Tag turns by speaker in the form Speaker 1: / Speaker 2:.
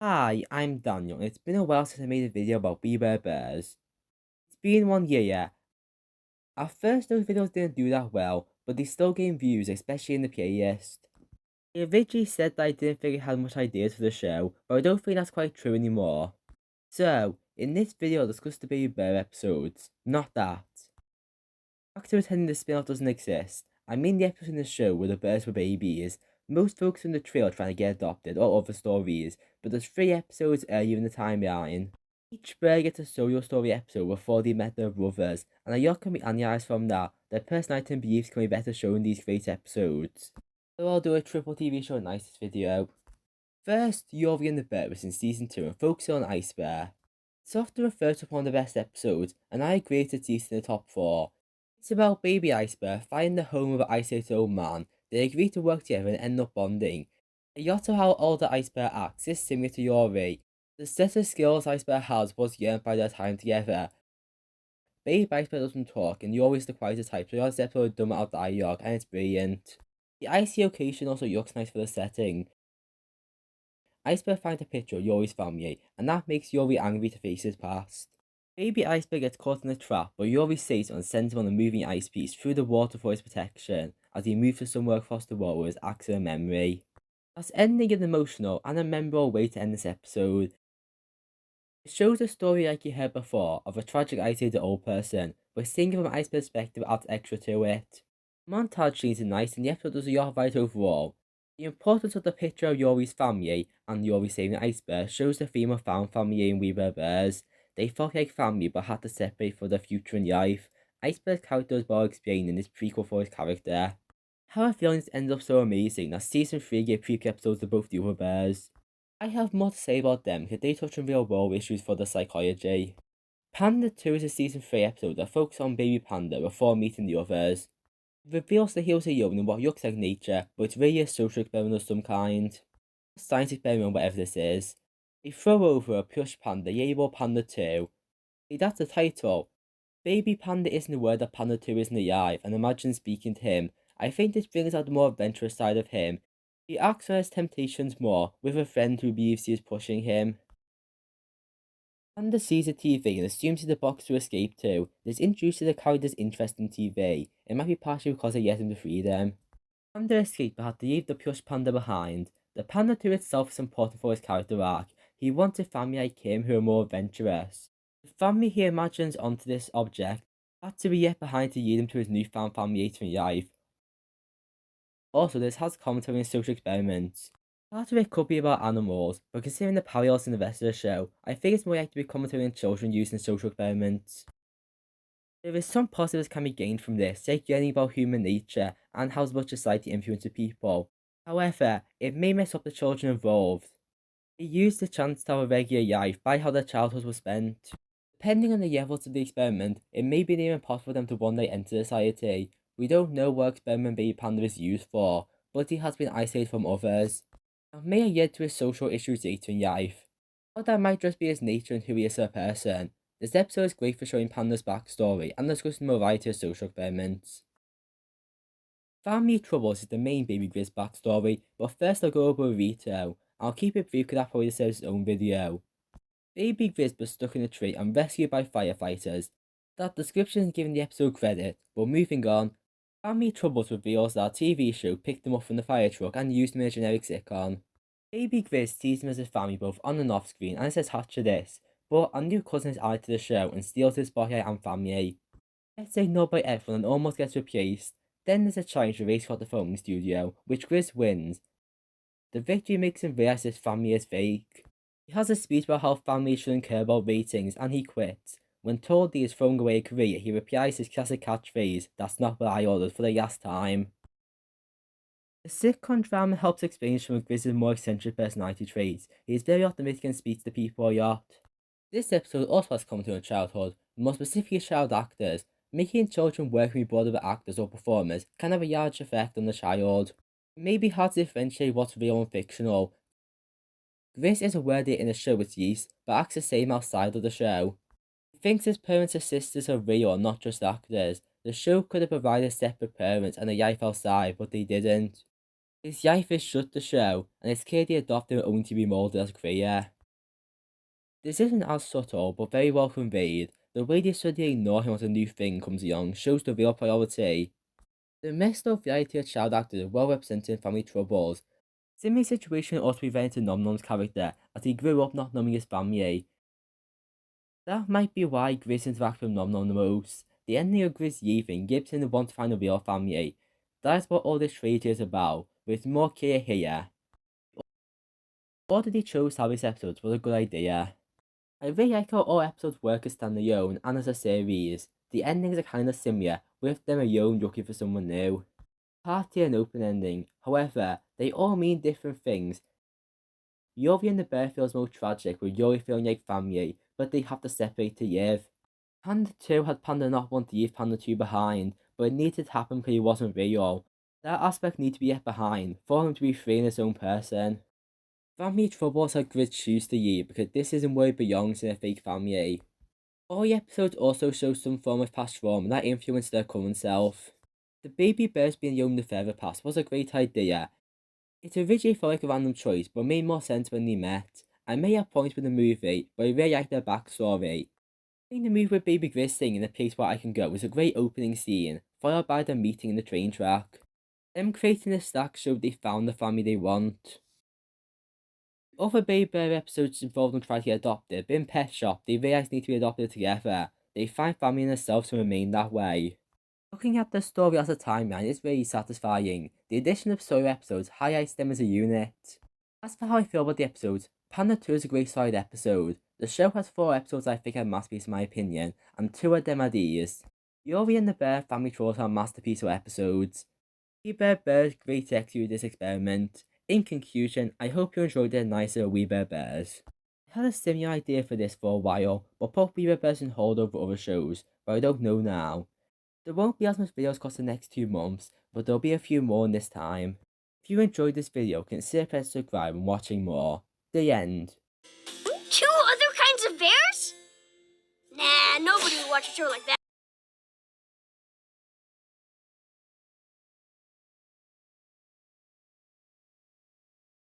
Speaker 1: Hi, I'm Daniel, and it's been a while since I made a video about We Were Bears. It's been 1 year yet. At first, those videos didn't do that well, but they still gained views, especially in the playlist. I originally said that I didn't think I had much ideas for the show, but I don't think that's quite true anymore. So, in this video, I'll discuss the Baby Bear episodes, not that. Back to pretending the spin-off doesn't exist. I mean the episodes in the show where the bears were babies. Most focus on the trail trying to get adopted or other stories, but there's 3 episodes earlier in the timeline. Each bear gets a solo story episode before they met their brothers, and a lot can be analysed from that. Their personality and beliefs can be better shown in these great episodes. So I'll do a triple TV show nice this video. First, Yuri and the Bear was in season 2 and focusing on Ice Bear. It's often referred to as one of the best episodes, and I agree it's in the top 4. It's about baby Ice Bear finding the home of an isolated old man. They agree to work together and end up bonding. A lot of how older Ice Bear acts is similar to Yuri. The set of skills Ice Bear has was learned by their time together. Baby Ice Bear doesn't talk, and Yuri's the quieter type, so this episode done out dialogue, and it's brilliant. The icy location also looks nice for the setting. Iceberg finds a picture of Yuri's family, and that makes Yuri angry to face his past. Baby Iceberg gets caught in a trap, but Yuri saves him and sends him on a moving ice piece through the water for his protection, as he moves to somewhere across the world with his accident memory. That's ending an emotional and a memorable way to end this episode. It shows a story like you heard before of a tragic isolated old person, but seeing it from Iceberg's perspective adds extra to it. Montage scenes are nice and the episode does a lot right overall. The importance of the picture of Yuri's family and Yuri saving the iceberg shows the theme of found family in We Were Bears. They felt like family but had to separate for their future in life. Iceberg's character is well explained in this prequel for his character. How I feel this ends up so amazing that season 3 gave prequel episodes to both the other bears. I have more to say about them because they touch on real world issues for the psychology. Panda 2 is a season 3 episode that focuses on baby Panda before meeting the others. It reveals that he was alone in what looks like nature, but it's really a social experiment of some kind. A science experiment, whatever this is. They throw over a plush panda, Yable Panda 2. See, that's the title. Baby Panda isn't aware that Panda 2 isn't alive, and imagine speaking to him. I think this brings out the more adventurous side of him. He acts on his temptations more, with a friend who believes he is pushing him. Panda sees the TV and assumes he's the box to escape to. This introduces the character's interest in TV. It might be partially because it gets him to freedom. Panda escaped but had to leave the plush panda behind. The panda to itself is important for his character arc. He wants a family like him who are more adventurous. The family he imagines onto this object had to be left behind to lead him to his newfound family later in life. Also, this has commentary on social experiments. Part of it could be about animals, but considering the parallels in the rest of the show, I think it's more likely to be commentary on children using social experiments. There is some positives can be gained from this, like learning about human nature and how much society influences people. However, it may mess up the children involved. They use the chance to have a regular life by how their childhood was spent. Depending on the levels of the experiment, it may be near impossible for them to one day enter society. We don't know what experiment Baby Panda is used for, but he has been isolated from others. It may have led to his social issues later in life. Or that might just be his nature and who he is as a person. This episode is great for showing Panda's backstory and discussing a variety of social experiments. Family Troubles is the main Baby Grizz backstory, but first I'll go over Burrito. I'll keep it brief because that probably deserves its own video. Baby Grizz was stuck in a tree and rescued by firefighters. That description is giving the episode credit, but moving on. Family Troubles reveals that a TV show picked them up from the fire truck and used them in a generic sitcom. Baby Grizz sees him as his family both on and off screen and is attached to this, but a new cousin is added to the show and steals his spotlight and family. Gets ignored by everyone and almost gets replaced. Then there's a challenge to race out the filming studio, which Grizz wins. The victory makes him realize his family is fake. He has a speech about how families shouldn't care about ratings and he quits. When told he is throwing away a career, he replies his classic catchphrase, "That's not what I ordered," for the last time. The sitcom drama helps explain some of Grizz's more eccentric personality traits. He is very optimistic and speaks to people a lot. This episode also has commentary on childhood, more specifically child actors. Making children working with broader actors or performers can have a large effect on the child. It may be hard to differentiate what's real and fictional. Grizz is aware that in the show it's yeast, but acts the same outside of the show. He thinks his parents and sisters are real and not just actors. The show could have provided separate parents and a life outside, but they didn't. His wife is shut the show, and his kid he adopted only to be molded as queer. This isn't as subtle, but very well conveyed. The way they suddenly ignore him as a new thing comes along shows the real priority. The mixed up variety of child actors are well represented in family troubles. Similar situation also prevented Nom Nom's character as he grew up not knowing his family. That might be why Grizz interacts with Nom Nom the most. The ending of Grizz leaving gives him the want to find a real family. That is what all this tragedy is about, but it's more clear here. The order they chose to have these episodes was a good idea. I really like how all episodes work as standalone and as a series. The endings are kinda similar, with them alone looking for someone new. Party and open ending, however, they all mean different things. Yuri and the bear feels more tragic, with Yuri feeling like family, but they have to separate to live. Panda 2 had Panda not want to leave Panda 2 behind, but it needed to happen because he wasn't real. That aspect needs to be left behind, for him to be free in his own person. Family troubles had Grizz choose to leave because this isn't where he belongs in a fake family. All the episodes also show some form of past trauma that influenced their current self. The baby bears being young in the further past was a great idea. It originally felt like a random choice, but made more sense when they met. I may have points with the movie, but I really like their backstory. Seeing the movie with Baby Grizz singing in a place where I can go was a great opening scene, followed by them meeting in the train track. Them creating a stack showed they found the family they want. Other Baby Bear episodes involved them trying to get adopted, but in Pet Shop, they realize they need to be adopted together. They find family in themselves to remain that way. Looking at the story as a timeline is really satisfying. The addition of solo episodes highlights them as a unit. As for how I feel about the episodes, Panda 2 is a great solid episode. The show has 4 episodes I think are masterpieces in my opinion, and 2 of them are these. Yuri and the Bear Family Trolls are masterpiece of episodes. We Bear Bears great to execute this experiment. In conclusion, I hope you enjoyed the nicer We Bear Bears. I had a similar idea for this for a while, but put We Bear Bears on hold over other shows, but I don't know now. There won't be as much videos across the next 2 months, but there'll be a few more in this time. If you enjoyed this video, consider pressing subscribe and watching more. The end.
Speaker 2: 2 other kinds of bears? Nah, nobody would watch a show like that.